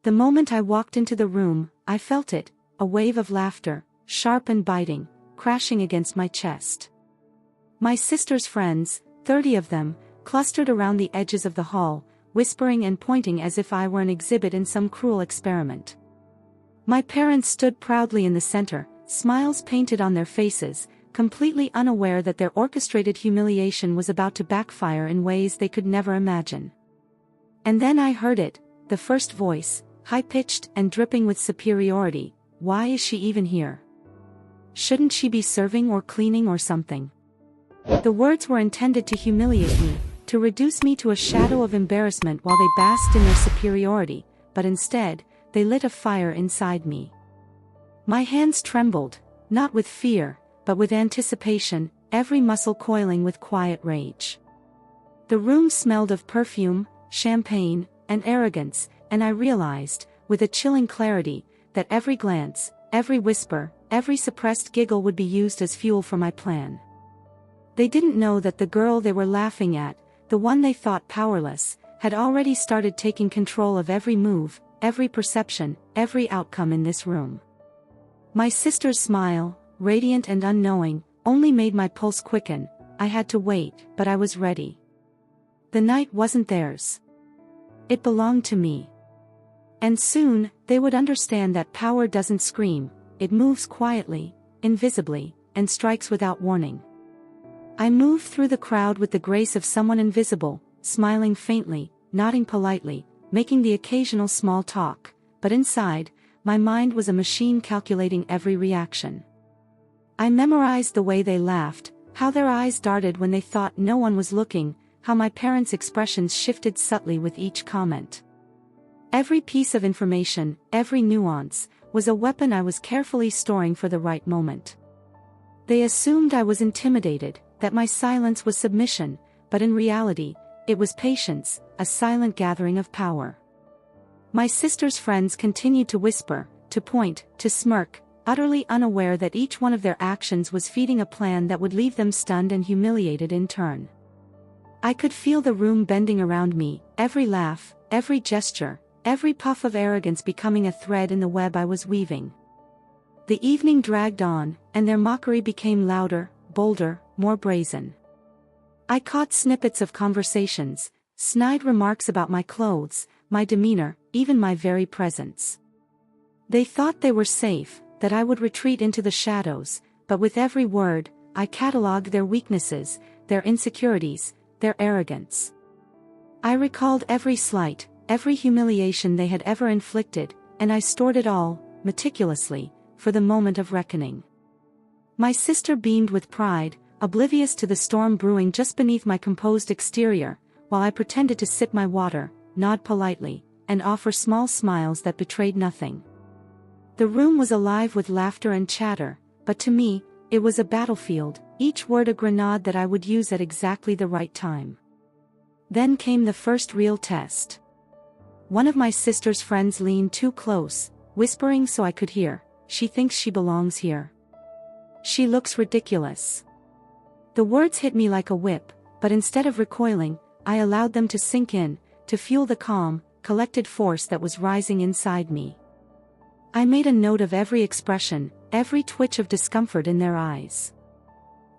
The moment I walked into the room, I felt it, a wave of laughter, sharp and biting, crashing against my chest. My sister's friends, 30 of them, clustered around the edges of the hall, whispering and pointing as if I were an exhibit in some cruel experiment. My parents stood proudly in the center, smiles painted on their faces, completely unaware that their orchestrated humiliation was about to backfire in ways they could never imagine. And then I heard it, the first voice, high-pitched and dripping with superiority. Why is she even here? Shouldn't she be serving or cleaning or something? The words were intended to humiliate me, to reduce me to a shadow of embarrassment while they basked in their superiority, but instead, they lit a fire inside me. My hands trembled, not with fear, but with anticipation, every muscle coiling with quiet rage. The room smelled of perfume, champagne, and arrogance, and I realized, with a chilling clarity, that every glance, every whisper, every suppressed giggle would be used as fuel for my plan. They didn't know that the girl they were laughing at, the one they thought powerless, had already started taking control of every move, every perception, every outcome in this room. My sister's smile, radiant and unknowing, only made my pulse quicken. I had to wait, but I was ready. The night wasn't theirs. It belonged to me. And soon, they would understand that power doesn't scream, it moves quietly, invisibly, and strikes without warning. I moved through the crowd with the grace of someone invisible, smiling faintly, nodding politely, making the occasional small talk, but inside, my mind was a machine calculating every reaction. I memorized the way they laughed, how their eyes darted when they thought no one was looking, how my parents' expressions shifted subtly with each comment. Every piece of information, every nuance, was a weapon I was carefully storing for the right moment. They assumed I was intimidated, that my silence was submission, but in reality, it was patience, a silent gathering of power. My sister's friends continued to whisper, to point, to smirk, utterly unaware that each one of their actions was feeding a plan that would leave them stunned and humiliated in turn. I could feel the room bending around me, every laugh, every gesture, every puff of arrogance becoming a thread in the web I was weaving. The evening dragged on, and their mockery became louder, bolder, more brazen. I caught snippets of conversations, snide remarks about my clothes, my demeanor, even my very presence. They thought they were safe, that I would retreat into the shadows, but with every word, I catalogued their weaknesses, their insecurities, their arrogance. I recalled every slight, every humiliation they had ever inflicted, and I stored it all, meticulously, for the moment of reckoning. My sister beamed with pride, oblivious to the storm brewing just beneath my composed exterior, while I pretended to sip my water, nod politely, and offer small smiles that betrayed nothing. The room was alive with laughter and chatter, but to me, it was a battlefield, each word a grenade that I would use at exactly the right time. Then came the first real test. One of my sister's friends leaned too close, whispering so I could hear, "She thinks she belongs here. She looks ridiculous." The words hit me like a whip, but instead of recoiling, I allowed them to sink in, to fuel the calm, collected force that was rising inside me. I made a note of every expression, every twitch of discomfort in their eyes.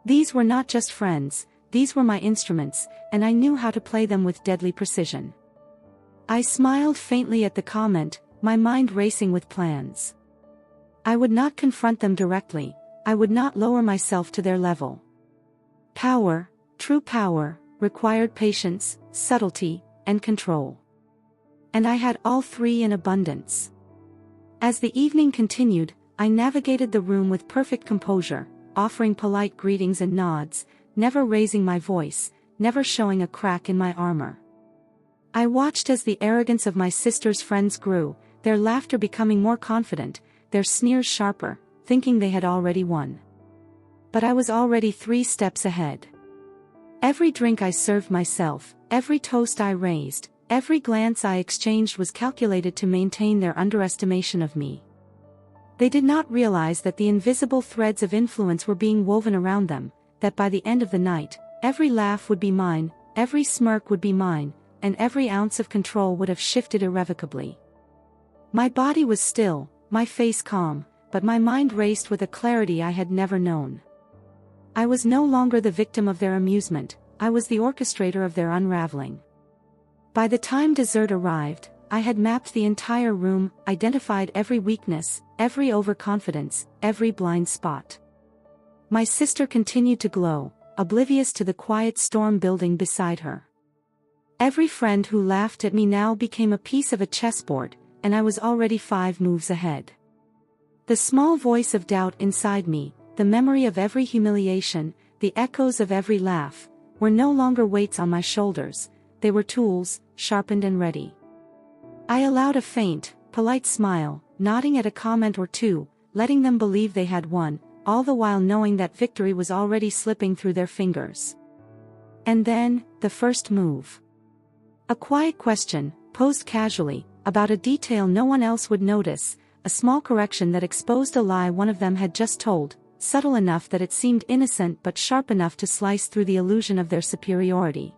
These were not just friends, these were my instruments, and I knew how to play them with deadly precision. I smiled faintly at the comment, my mind racing with plans. I would not confront them directly, I would not lower myself to their level. Power, true power, required patience, subtlety, and control. And I had all three in abundance. As the evening continued, I navigated the room with perfect composure, offering polite greetings and nods, never raising my voice, never showing a crack in my armor. I watched as the arrogance of my sister's friends grew, their laughter becoming more confident, their sneers sharper, thinking they had already won. But I was already 3 steps ahead. Every drink I served myself, every toast I raised, every glance I exchanged was calculated to maintain their underestimation of me. They did not realize that the invisible threads of influence were being woven around them, that by the end of the night, every laugh would be mine, every smirk would be mine, and every ounce of control would have shifted irrevocably. My body was still, my face calm, but my mind raced with a clarity I had never known. I was no longer the victim of their amusement, I was the orchestrator of their unraveling. By the time dessert arrived, I had mapped the entire room, identified every weakness, every overconfidence, every blind spot. My sister continued to glow, oblivious to the quiet storm building beside her. Every friend who laughed at me now became a piece of a chessboard, and I was already 5 moves ahead. The small voice of doubt inside me, the memory of every humiliation, the echoes of every laugh, were no longer weights on my shoulders, they were tools, sharpened and ready. I allowed a faint, polite smile, nodding at a comment or two, letting them believe they had won, all the while knowing that victory was already slipping through their fingers. And then, the first move. A quiet question, posed casually, about a detail no one else would notice, a small correction that exposed a lie one of them had just told, subtle enough that it seemed innocent but sharp enough to slice through the illusion of their superiority.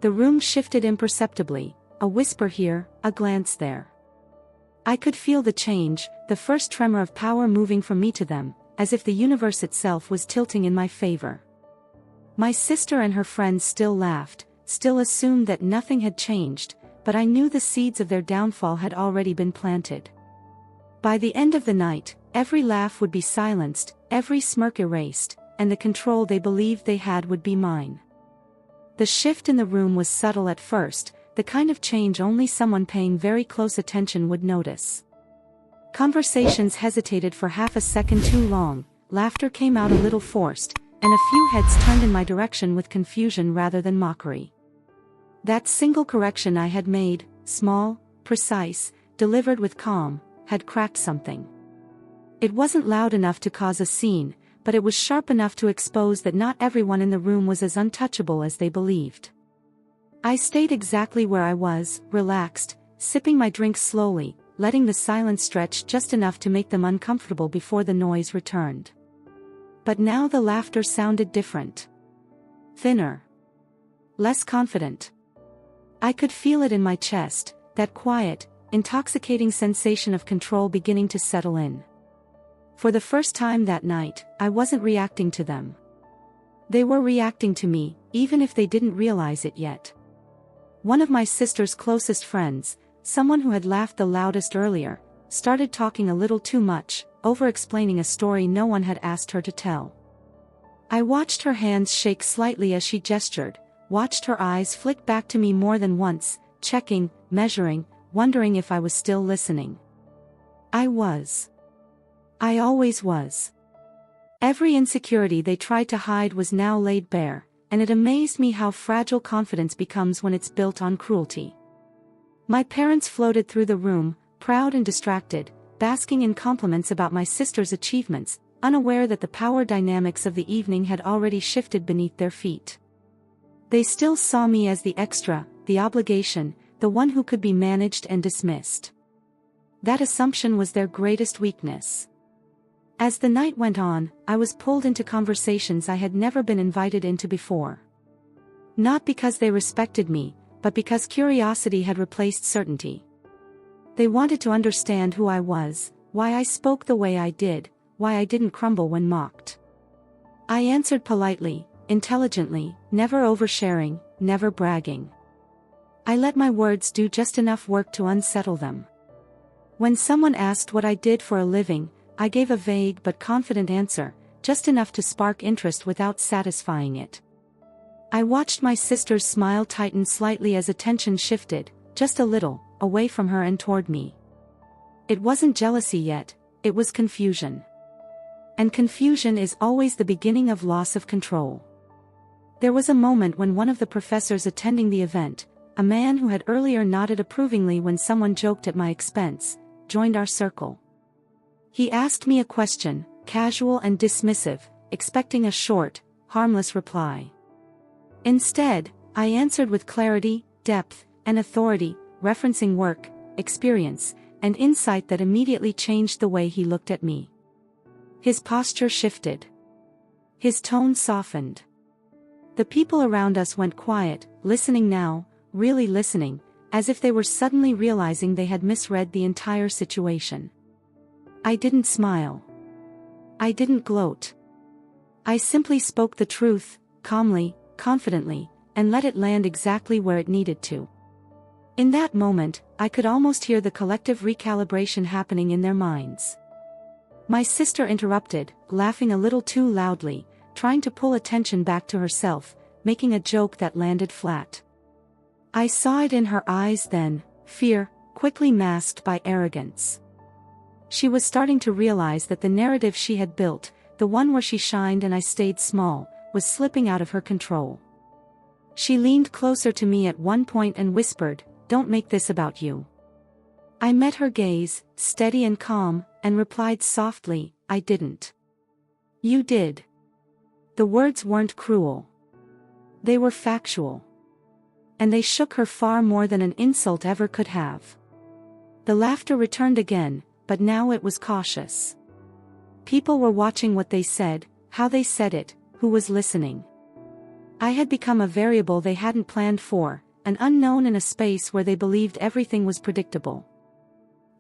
The room shifted imperceptibly, a whisper here, a glance there. I could feel the change, the first tremor of power moving from me to them, as if the universe itself was tilting in my favor. My sister and her friends still laughed, still assumed that nothing had changed, but I knew the seeds of their downfall had already been planted. By the end of the night, every laugh would be silenced, every smirk erased, and the control they believed they had would be mine. The shift in the room was subtle at first, the kind of change only someone paying very close attention would notice. Conversations hesitated for half a second too long, laughter came out a little forced, and a few heads turned in my direction with confusion rather than mockery. That single correction I had made, small, precise, delivered with calm, had cracked something. It wasn't loud enough to cause a scene, but it was sharp enough to expose that not everyone in the room was as untouchable as they believed. I stayed exactly where I was, relaxed, sipping my drink slowly, letting the silence stretch just enough to make them uncomfortable before the noise returned. But now the laughter sounded different. Thinner. Less confident. I could feel it in my chest, that quiet, intoxicating sensation of control beginning to settle in. For the first time that night, I wasn't reacting to them. They were reacting to me, even if they didn't realize it yet. One of my sister's closest friends, someone who had laughed the loudest earlier, started talking a little too much, over-explaining a story no one had asked her to tell. I watched her hands shake slightly as she gestured, watched her eyes flick back to me more than once, checking, measuring, wondering if I was still listening. I was. I always was. Every insecurity they tried to hide was now laid bare, and it amazed me how fragile confidence becomes when it's built on cruelty. My parents floated through the room, proud and distracted, basking in compliments about my sister's achievements, unaware that the power dynamics of the evening had already shifted beneath their feet. They still saw me as the extra, the obligation, the one who could be managed and dismissed. That assumption was their greatest weakness. As the night went on, I was pulled into conversations I had never been invited into before. Not because they respected me, but because curiosity had replaced certainty. They wanted to understand who I was, why I spoke the way I did, why I didn't crumble when mocked. I answered politely, intelligently, never oversharing, never bragging. I let my words do just enough work to unsettle them. When someone asked what I did for a living, I gave a vague but confident answer, just enough to spark interest without satisfying it. I watched my sister's smile tighten slightly as attention shifted, just a little, away from her and toward me. It wasn't jealousy yet, it was confusion. And confusion is always the beginning of loss of control. There was a moment when one of the professors attending the event, a man who had earlier nodded approvingly when someone joked at my expense, joined our circle. He asked me a question, casual and dismissive, expecting a short, harmless reply. Instead, I answered with clarity, depth, and authority, referencing work, experience, and insight that immediately changed the way he looked at me. His posture shifted. His tone softened. The people around us went quiet, listening now, really listening, as if they were suddenly realizing they had misread the entire situation. I didn't smile. I didn't gloat. I simply spoke the truth, calmly, confidently, and let it land exactly where it needed to. In that moment, I could almost hear the collective recalibration happening in their minds. My sister interrupted, laughing a little too loudly, trying to pull attention back to herself, making a joke that landed flat. I saw it in her eyes then, fear, quickly masked by arrogance. She was starting to realize that the narrative she had built, the one where she shined and I stayed small, was slipping out of her control. She leaned closer to me at one point and whispered, "Don't make this about you." I met her gaze, steady and calm, and replied softly, "I didn't." "You did." The words weren't cruel. They were factual. And they shook her far more than an insult ever could have. The laughter returned again, but now it was cautious. People were watching what they said, how they said it, who was listening. I had become a variable they hadn't planned for, an unknown in a space where they believed everything was predictable.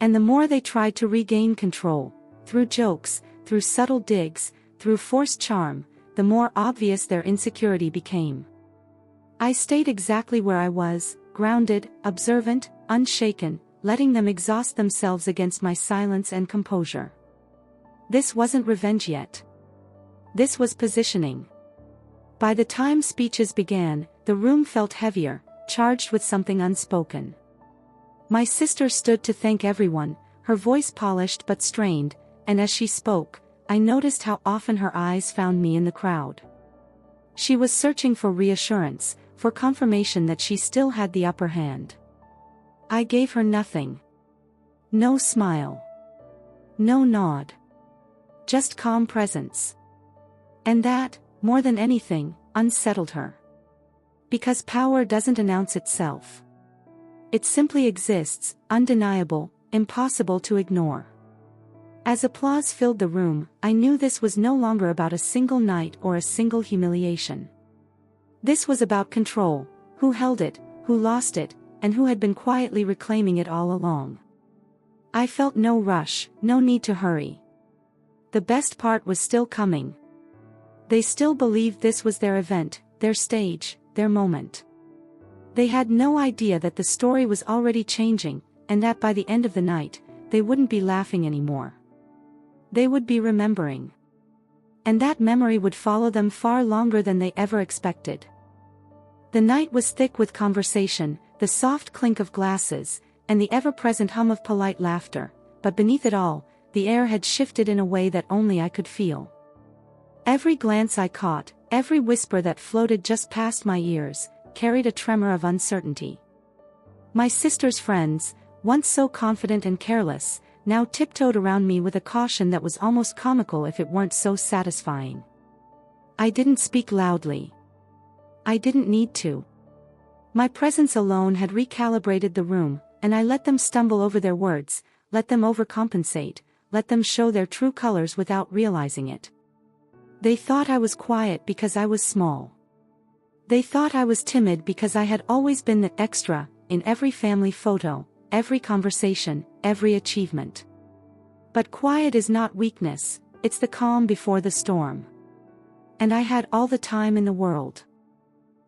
And the more they tried to regain control, through jokes, through subtle digs, through forced charm, the more obvious their insecurity became. I stayed exactly where I was, grounded, observant, unshaken, letting them exhaust themselves against my silence and composure. This wasn't revenge yet. This was positioning. By the time speeches began, the room felt heavier, charged with something unspoken. My sister stood to thank everyone, her voice polished but strained, and as she spoke, I noticed how often her eyes found me in the crowd. She was searching for reassurance, for confirmation that she still had the upper hand. I gave her nothing. No smile. No nod. Just calm presence. And that, more than anything, unsettled her. Because power doesn't announce itself. It simply exists, undeniable, impossible to ignore. As applause filled the room, I knew this was no longer about a single night or a single humiliation. This was about control, who held it, who lost it, and who had been quietly reclaiming it all along. I felt no rush, no need to hurry. The best part was still coming. They still believed this was their event, their stage, their moment. They had no idea that the story was already changing, and that by the end of the night, they wouldn't be laughing anymore. They would be remembering. And that memory would follow them far longer than they ever expected. The night was thick with conversation, the soft clink of glasses, and the ever-present hum of polite laughter, but beneath it all, the air had shifted in a way that only I could feel. Every glance I caught, every whisper that floated just past my ears, carried a tremor of uncertainty. My sister's friends, once so confident and careless, now tiptoed around me with a caution that was almost comical if it weren't so satisfying. I didn't speak loudly. I didn't need to. My presence alone had recalibrated the room, and I let them stumble over their words, let them overcompensate, let them show their true colors without realizing it. They thought I was quiet because I was small. They thought I was timid because I had always been the extra, in every family photo, every conversation, every achievement. But quiet is not weakness, it's the calm before the storm. And I had all the time in the world.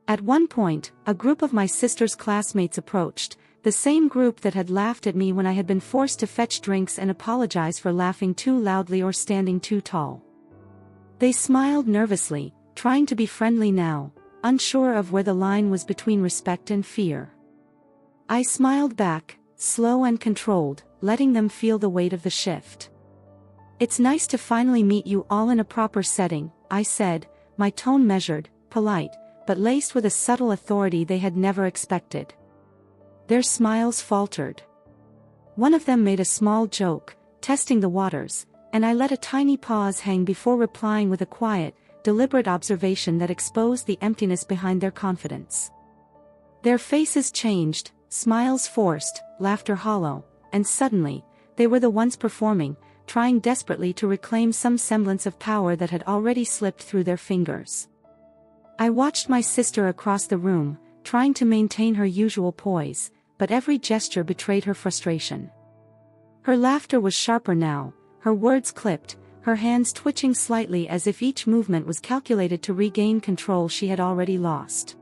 At one point, a group of my sister's classmates approached, the same group that had laughed at me when I had been forced to fetch drinks and apologize for laughing too loudly or standing too tall. They smiled nervously, trying to be friendly now, unsure of where the line was between respect and fear. I smiled back, slow and controlled, letting them feel the weight of the shift. "It's nice to finally meet you all in a proper setting," I said, my tone measured, polite, but laced with a subtle authority they had never expected. Their smiles faltered. One of them made a small joke, testing the waters, and I let a tiny pause hang before replying with a quiet, deliberate observation that exposed the emptiness behind their confidence. Their faces changed, smiles forced, laughter hollow, and suddenly, they were the ones performing, trying desperately to reclaim some semblance of power that had already slipped through their fingers. I watched my sister across the room, trying to maintain her usual poise, but every gesture betrayed her frustration. Her laughter was sharper now, her words clipped, her hands twitching slightly as if each movement was calculated to regain control she had already lost.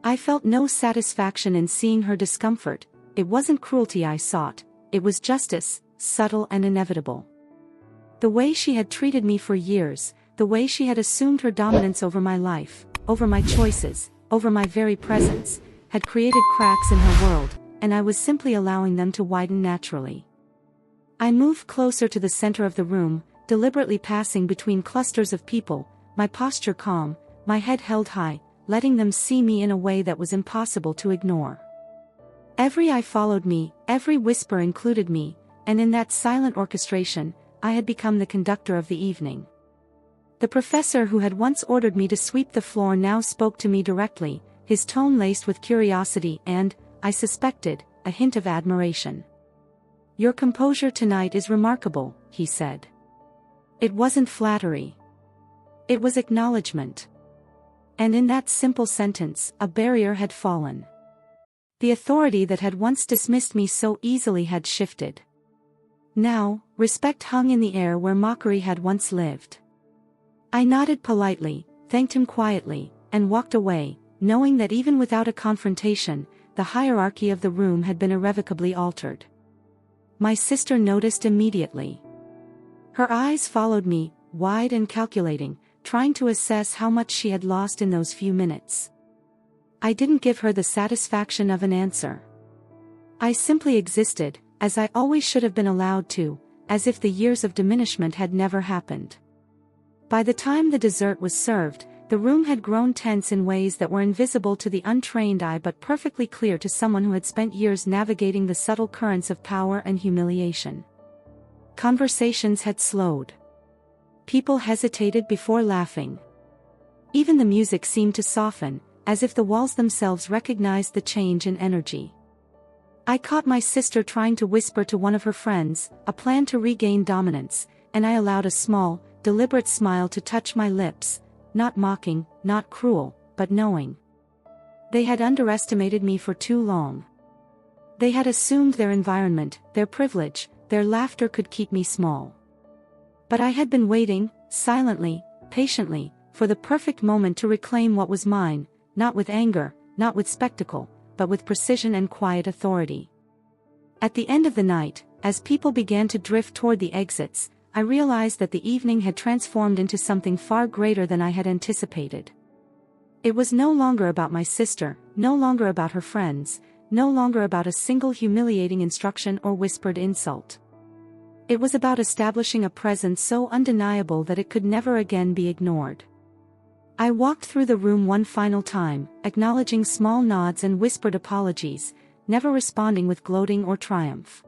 I felt no satisfaction in seeing her discomfort. It wasn't cruelty I sought, it was justice, subtle and inevitable. The way she had treated me for years, the way she had assumed her dominance over my life, over my choices, over my very presence, had created cracks in her world, and I was simply allowing them to widen naturally. I moved closer to the center of the room, deliberately passing between clusters of people, my posture calm, my head held high, letting them see me in a way that was impossible to ignore. Every eye followed me, every whisper included me, and in that silent orchestration, I had become the conductor of the evening. The professor who had once ordered me to sweep the floor now spoke to me directly, his tone laced with curiosity and, I suspected, a hint of admiration. "Your composure tonight is remarkable," he said. It wasn't flattery. It was acknowledgement. And in that simple sentence, a barrier had fallen. The authority that had once dismissed me so easily had shifted. Now, respect hung in the air where mockery had once lived. I nodded politely, thanked him quietly, and walked away, knowing that even without a confrontation, the hierarchy of the room had been irrevocably altered. My sister noticed immediately. Her eyes followed me, wide and calculating, trying to assess how much she had lost in those few minutes. I didn't give her the satisfaction of an answer. I simply existed, as I always should have been allowed to, as if the years of diminishment had never happened. By the time the dessert was served, the room had grown tense in ways that were invisible to the untrained eye but perfectly clear to someone who had spent years navigating the subtle currents of power and humiliation. Conversations had slowed. People hesitated before laughing. Even the music seemed to soften, as if the walls themselves recognized the change in energy. I caught my sister trying to whisper to one of her friends, a plan to regain dominance, and I allowed a small, deliberate smile to touch my lips, not mocking, not cruel, but knowing. They had underestimated me for too long. They had assumed their environment, their privilege, their laughter could keep me small. But I had been waiting, silently, patiently, for the perfect moment to reclaim what was mine, not with anger, not with spectacle, but with precision and quiet authority. At the end of the night, as people began to drift toward the exits, I realized that the evening had transformed into something far greater than I had anticipated. It was no longer about my sister, no longer about her friends, no longer about a single humiliating instruction or whispered insult. It was about establishing a presence so undeniable that it could never again be ignored. I walked through the room one final time, acknowledging small nods and whispered apologies, never responding with gloating or triumph.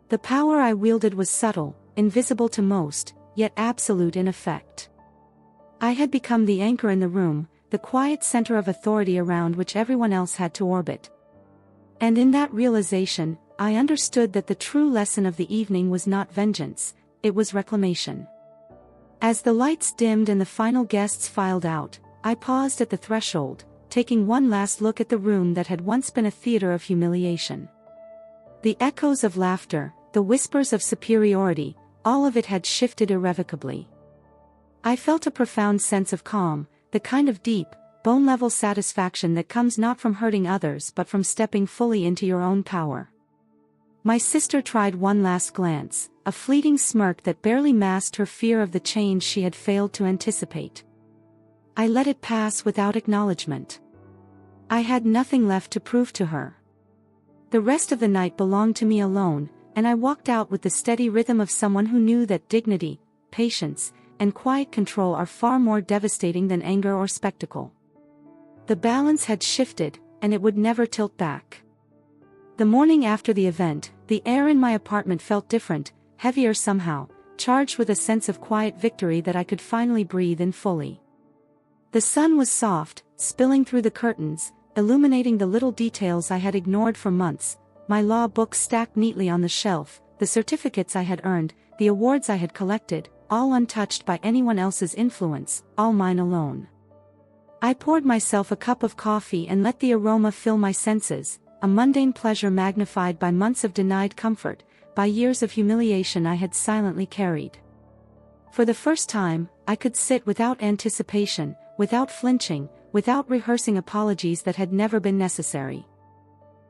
The power I wielded was subtle, invisible to most, yet absolute in effect. I had become the anchor in the room, the quiet center of authority around which everyone else had to orbit. And in that realization, I understood that the true lesson of the evening was not vengeance, it was reclamation. As the lights dimmed and the final guests filed out, I paused at the threshold, taking one last look at the room that had once been a theater of humiliation. The echoes of laughter, the whispers of superiority, all of it had shifted irrevocably. I felt a profound sense of calm, the kind of deep, bone-level satisfaction that comes not from hurting others but from stepping fully into your own power. My sister tried one last glance, a fleeting smirk that barely masked her fear of the change she had failed to anticipate. I let it pass without acknowledgement. I had nothing left to prove to her. The rest of the night belonged to me alone, and I walked out with the steady rhythm of someone who knew that dignity, patience, and quiet control are far more devastating than anger or spectacle. The balance had shifted, and it would never tilt back. The morning after the event, the air in my apartment felt different, heavier somehow, charged with a sense of quiet victory that I could finally breathe in fully. The sun was soft, spilling through the curtains, illuminating the little details I had ignored for months, my law books stacked neatly on the shelf, the certificates I had earned, the awards I had collected, all untouched by anyone else's influence, all mine alone. I poured myself a cup of coffee and let the aroma fill my senses, a mundane pleasure magnified by months of denied comfort, by years of humiliation I had silently carried. For the first time, I could sit without anticipation, without flinching, without rehearsing apologies that had never been necessary.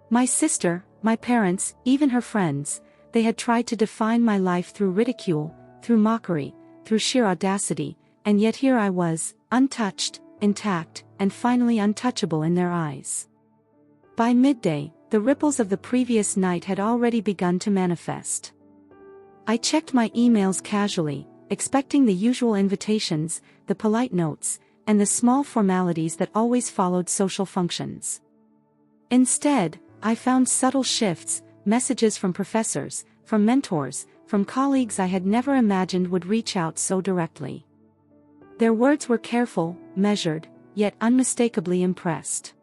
My sister, my parents, even her friends, they had tried to define my life through ridicule, through mockery, through sheer audacity, and yet here I was, untouched, intact, and finally untouchable in their eyes. By midday, the ripples of the previous night had already begun to manifest. I checked my emails casually, expecting the usual invitations, the polite notes, and the small formalities that always followed social functions. Instead, I found subtle shifts, messages from professors, from mentors, from colleagues I had never imagined would reach out so directly. Their words were careful, measured, yet unmistakably impressed.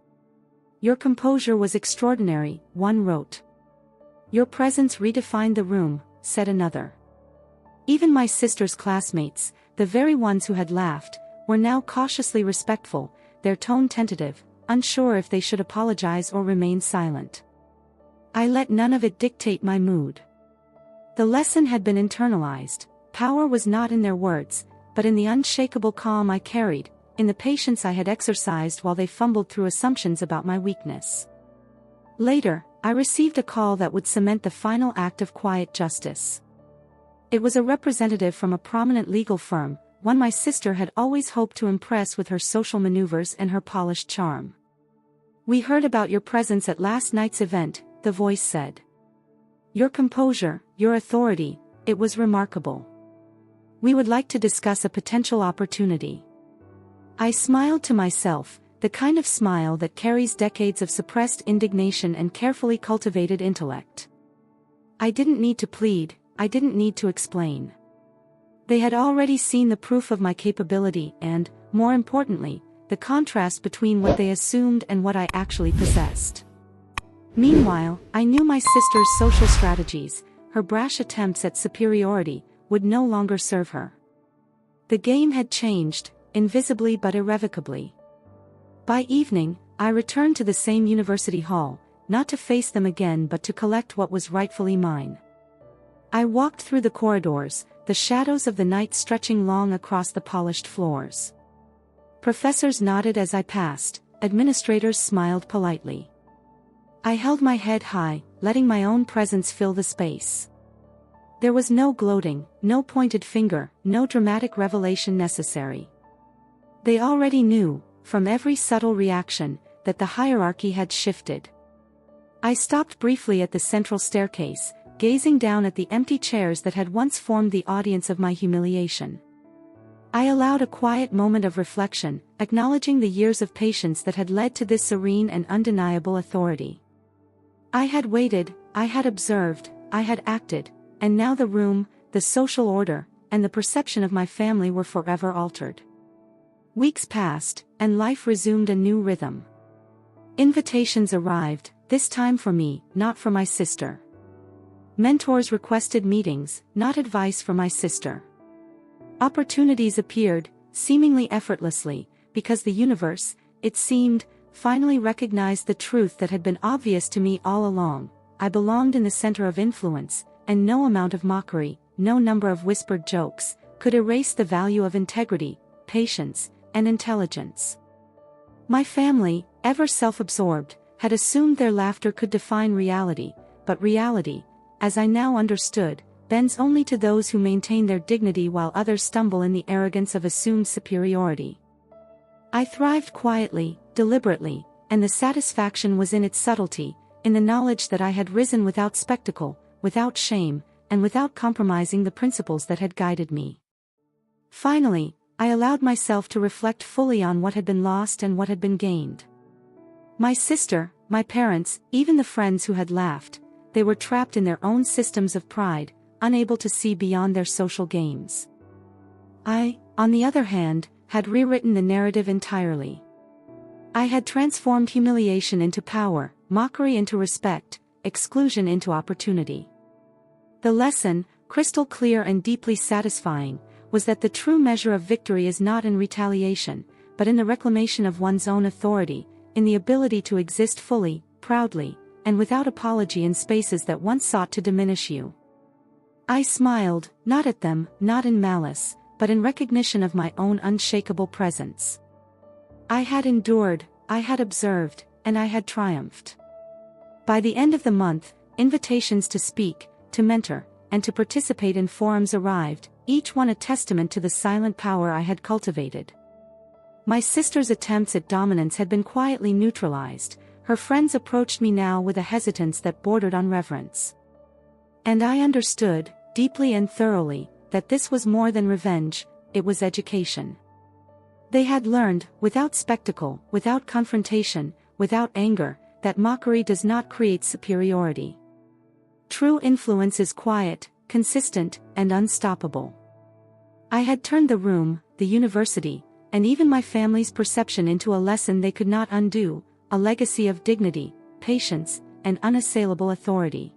"Your composure was extraordinary," one wrote. "Your presence redefined the room," said another. Even my sister's classmates, the very ones who had laughed, were now cautiously respectful, their tone tentative, unsure if they should apologize or remain silent. I let none of it dictate my mood. The lesson had been internalized. Power was not in their words, but in the unshakable calm I carried, in the patience I had exercised while they fumbled through assumptions about my weakness. Later, I received a call that would cement the final act of quiet justice. It was a representative from a prominent legal firm, one my sister had always hoped to impress with her social maneuvers and her polished charm. "We heard about your presence at last night's event," the voice said. "Your composure, your authority, it was remarkable. We would like to discuss a potential opportunity." I smiled to myself, the kind of smile that carries decades of suppressed indignation and carefully cultivated intellect. I didn't need to plead, I didn't need to explain. They had already seen the proof of my capability and, more importantly, the contrast between what they assumed and what I actually possessed. Meanwhile, I knew my sister's social strategies, her brash attempts at superiority, would no longer serve her. The game had changed, invisibly but irrevocably. By evening, I returned to the same university hall, not to face them again but to collect what was rightfully mine. I walked through the corridors, the shadows of the night stretching long across the polished floors. Professors nodded as I passed, administrators smiled politely. I held my head high, letting my own presence fill the space. There was no gloating, no pointed finger, no dramatic revelation necessary. They already knew, from every subtle reaction, that the hierarchy had shifted. I stopped briefly at the central staircase, gazing down at the empty chairs that had once formed the audience of my humiliation. I allowed a quiet moment of reflection, acknowledging the years of patience that had led to this serene and undeniable authority. I had waited, I had observed, I had acted, and now the room, the social order, and the perception of my family were forever altered. Weeks passed, and life resumed a new rhythm. Invitations arrived, this time for me, not for my sister. Mentors requested meetings, not advice for my sister. Opportunities appeared, seemingly effortlessly, because the universe, it seemed, finally recognized the truth that had been obvious to me all along. I belonged in the center of influence, and no amount of mockery, no number of whispered jokes, could erase the value of integrity, patience, and intelligence. My family, ever self-absorbed, had assumed their laughter could define reality, but reality, as I now understood, bends only to those who maintain their dignity while others stumble in the arrogance of assumed superiority. I thrived quietly, deliberately, and the satisfaction was in its subtlety, in the knowledge that I had risen without spectacle, without shame, and without compromising the principles that had guided me. Finally, I allowed myself to reflect fully on what had been lost and what had been gained. My sister, my parents, even the friends who had laughed, they were trapped in their own systems of pride, unable to see beyond their social games. I, on the other hand, had rewritten the narrative entirely. I had transformed humiliation into power, mockery into respect, exclusion into opportunity. The lesson, crystal clear and deeply satisfying, was that the true measure of victory is not in retaliation, but in the reclamation of one's own authority, in the ability to exist fully, proudly, and without apology in spaces that once sought to diminish you. I smiled, not at them, not in malice, but in recognition of my own unshakable presence. I had endured, I had observed, and I had triumphed. By the end of the month, invitations to speak, to mentor, and to participate in forums arrived, each one a testament to the silent power I had cultivated. My sister's attempts at dominance had been quietly neutralized. Her friends approached me now with a hesitance that bordered on reverence. And I understood, deeply and thoroughly, that this was more than revenge, it was education. They had learned, without spectacle, without confrontation, without anger, that mockery does not create superiority. True influence is quiet, consistent, and unstoppable. I had turned the room, the university, and even my family's perception into a lesson they could not undo, a legacy of dignity, patience, and unassailable authority.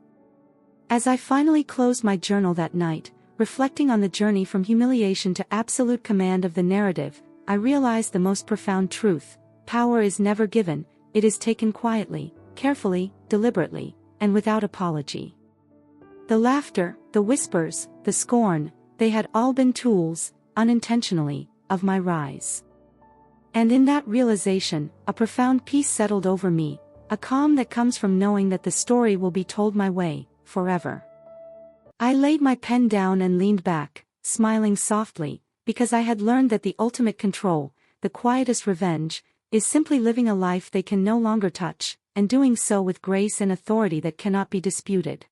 As I finally closed my journal that night, reflecting on the journey from humiliation to absolute command of the narrative, I realized the most profound truth: power is never given, it is taken quietly, carefully, deliberately, and without apology. The laughter, the whispers, the scorn, they had all been tools, unintentionally, of my rise. And in that realization, a profound peace settled over me, a calm that comes from knowing that the story will be told my way, forever. I laid my pen down and leaned back, smiling softly, because I had learned that the ultimate control, the quietest revenge, is simply living a life they can no longer touch, and doing so with grace and authority that cannot be disputed.